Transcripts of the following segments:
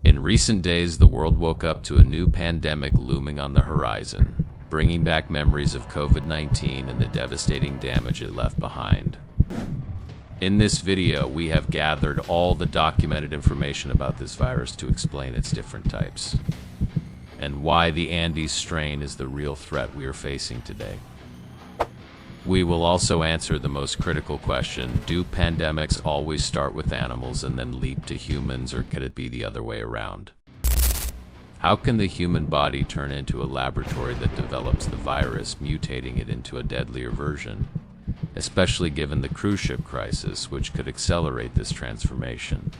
In recent days, the world woke up to a new pandemic looming on the horizon, bringing back memories of COVID-19 and the devastating damage it left behind. In this video, we have gathered all the documented information about this virus to explain its different types, and why the Andes strain is the real threat we are facing today. We will also answer the most critical question: do pandemics always start with animals and then leap to humans, or could it be the other way around? How can the human body turn into a laboratory that develops the virus, mutating it into a deadlier version, especially given the cruise ship crisis, which could accelerate this transformation?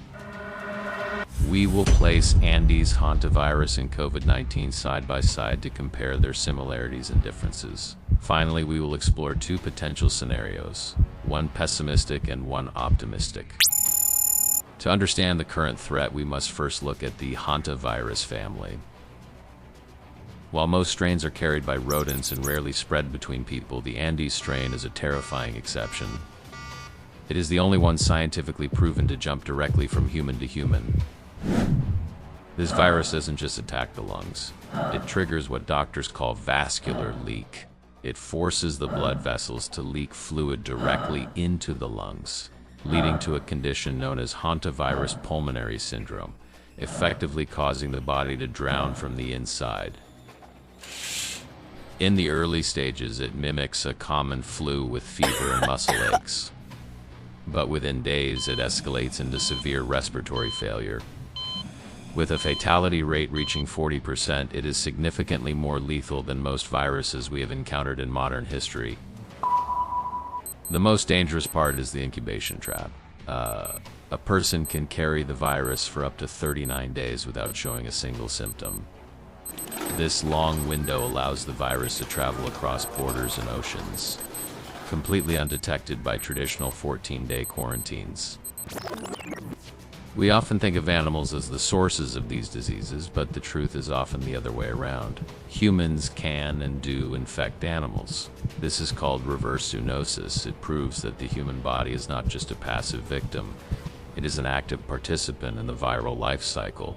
We will place Andes Hantavirus and COVID-19 side by side to compare their similarities and differences. Finally, we will explore two potential scenarios, one pessimistic and one optimistic. To understand the current threat, we must first look at the Hantavirus family. While most strains are carried by rodents and rarely spread between people, the Andes strain is a terrifying exception. It is the only one scientifically proven to jump directly from human to human. This virus doesn't just attack the lungs. It triggers what doctors call vascular leak. It forces the blood vessels to leak fluid directly into the lungs, leading to a condition known as hantavirus pulmonary syndrome, effectively causing the body to drown from the inside. In the early stages, it mimics a common flu with fever and muscle aches. But within days, it escalates into severe respiratory failure. With a fatality rate reaching 40%, it is significantly more lethal than most viruses we have encountered in modern history. The most dangerous part is the incubation trap. A person can carry the virus for up to 39 days without showing a single symptom. This long window allows the virus to travel across borders and oceans, completely undetected by traditional 14-day quarantines. We often think of animals as the sources of these diseases, but the truth is often the other way around. Humans can and do infect animals. This is called reverse zoonosis. It proves that the human body is not just a passive victim, it is an active participant in the viral life cycle.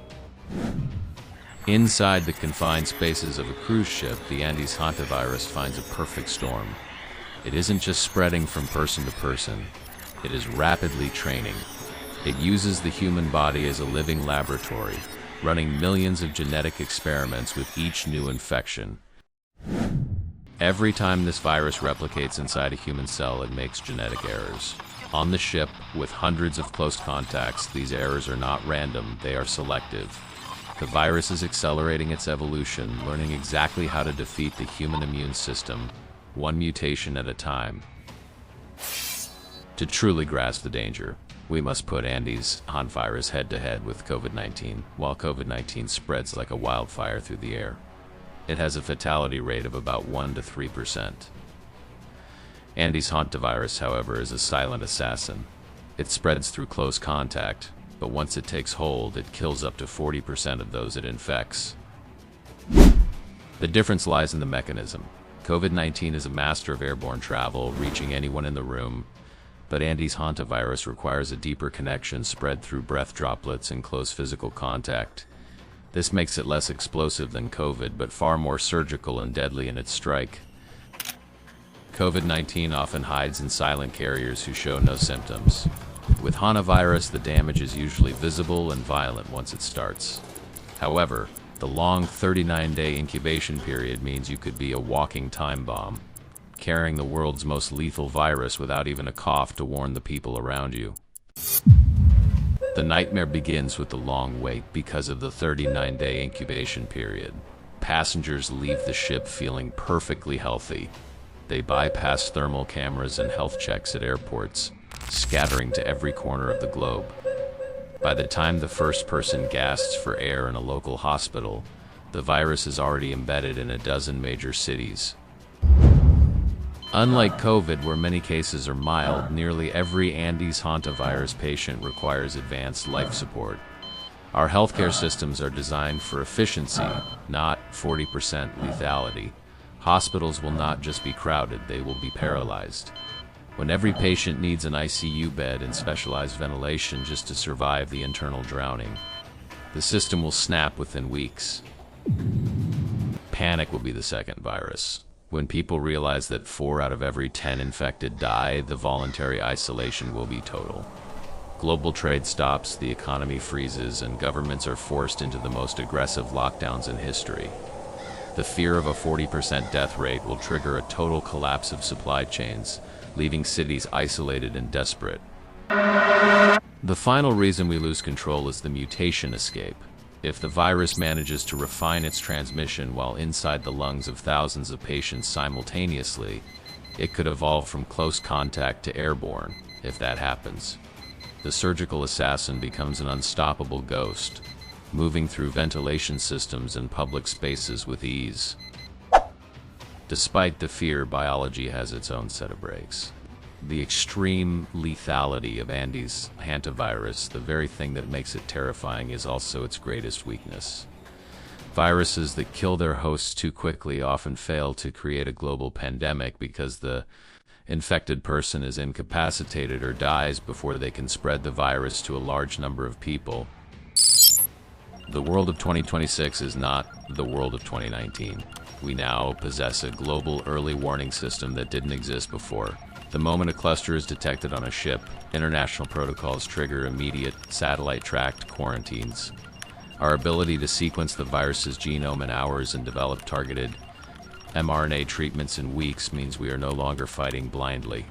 Inside the confined spaces of a cruise ship, the Andes Hantavirus finds a perfect storm. It isn't just spreading from person to person, it is rapidly training. It uses the human body as a living laboratory, running millions of genetic experiments with each new infection. Every time this virus replicates inside a human cell, it makes genetic errors. On the ship, with hundreds of close contacts, these errors are not random, they are selective. The virus is accelerating its evolution, learning exactly how to defeat the human immune system, one mutation at a time. To truly grasp the danger, we must put Andes Hantavirus head-to-head with COVID-19. While COVID-19 spreads like a wildfire through the air, it has a fatality rate of about 1 to 3%. Andes Hantavirus, however, is a silent assassin. It spreads through close contact, but once it takes hold, it kills up to 40% of those it infects. The difference lies in the mechanism. COVID-19 is a master of airborne travel, reaching anyone in the room, but Andes Hantavirus requires a deeper connection spread through breath droplets and close physical contact. This makes it less explosive than COVID, but far more surgical and deadly in its strike. COVID-19 often hides in silent carriers who show no symptoms. With hantavirus, the damage is usually visible and violent once it starts. However, the long 39-day incubation period means you could be a walking time bomb, carrying the world's most lethal virus without even a cough to warn the people around you. The nightmare begins with the long wait because of the 39-day incubation period. Passengers leave the ship feeling perfectly healthy. They bypass thermal cameras and health checks at airports, scattering to every corner of the globe. By the time the first person gasps for air in a local hospital, the virus is already embedded in a dozen major cities. Unlike COVID, where many cases are mild, nearly every Andes Hantavirus patient requires advanced life support. Our healthcare systems are designed for efficiency, not 40% lethality. Hospitals will not just be crowded, they will be paralyzed. When every patient needs an ICU bed and specialized ventilation just to survive the internal drowning. The system will snap within weeks. Panic will be the second virus. When people realize that 4 out of every 10 infected die, the voluntary isolation will be total. Global trade stops, the economy freezes, and governments are forced into the most aggressive lockdowns in history. The fear of a 40% death rate will trigger a total collapse of supply chains, leaving cities isolated and desperate. The final reason we lose control is the mutation escape. If the virus manages to refine its transmission while inside the lungs of thousands of patients simultaneously, it could evolve from close contact to airborne. If that happens, the surgical assassin becomes an unstoppable ghost, moving through ventilation systems and public spaces with ease. Despite the fear, biology has its own set of breaks. The extreme lethality of Andes Hantavirus, the very thing that makes it terrifying, is also its greatest weakness. Viruses that kill their hosts too quickly often fail to create a global pandemic because the infected person is incapacitated or dies before they can spread the virus to a large number of people. The world of 2026 is not the world of 2019. We now possess a global early warning system that didn't exist before. The moment a cluster is detected on a ship, international protocols trigger immediate satellite-tracked quarantines. Our ability to sequence the virus's genome in hours and develop targeted mRNA treatments in weeks means we are no longer fighting blindly.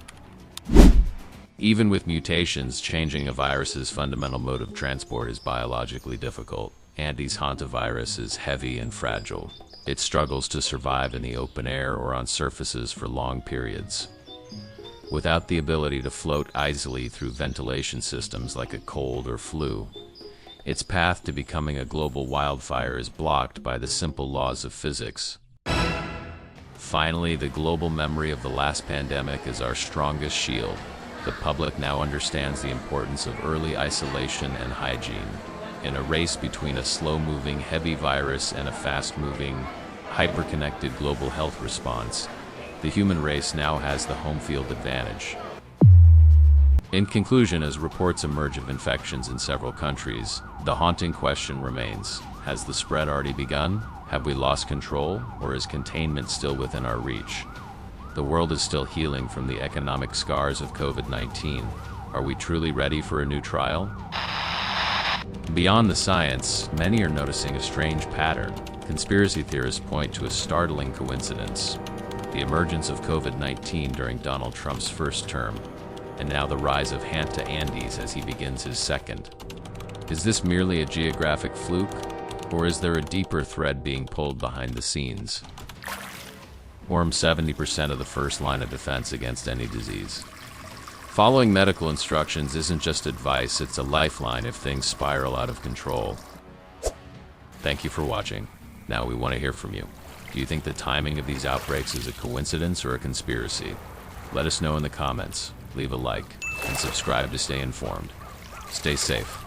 Even with mutations, changing a virus's fundamental mode of transport is biologically difficult. Andes Hantavirus is heavy and fragile. It struggles to survive in the open air or on surfaces for long periods. Without the ability to float easily through ventilation systems like a cold or flu, its path to becoming a global wildfire is blocked by the simple laws of physics. Finally, the global memory of the last pandemic is our strongest shield. The public now understands the importance of early isolation and hygiene. In a race between a slow-moving, heavy virus and a fast-moving, hyper-connected global health response, the human race now has the home field advantage. In conclusion, as reports emerge of infections in several countries, the haunting question remains: has the spread already begun? Have we lost control, or is containment still within our reach? The world is still healing from the economic scars of COVID-19. Are we truly ready for a new trial? Beyond the science, many are noticing a strange pattern. Conspiracy theorists point to a startling coincidence: the emergence of COVID-19 during Donald Trump's first term, and now the rise of Hanta Andes as he begins his second. Is this merely a geographic fluke, or is there a deeper thread being pulled behind the scenes? Form 70% of the first line of defense against any disease. Following medical instructions isn't just advice, it's a lifeline if things spiral out of control. Thank you for watching. Now we want to hear from you. Do you think the timing of these outbreaks is a coincidence or a conspiracy? Let us know in the comments. Leave a like and subscribe to stay informed. Stay safe.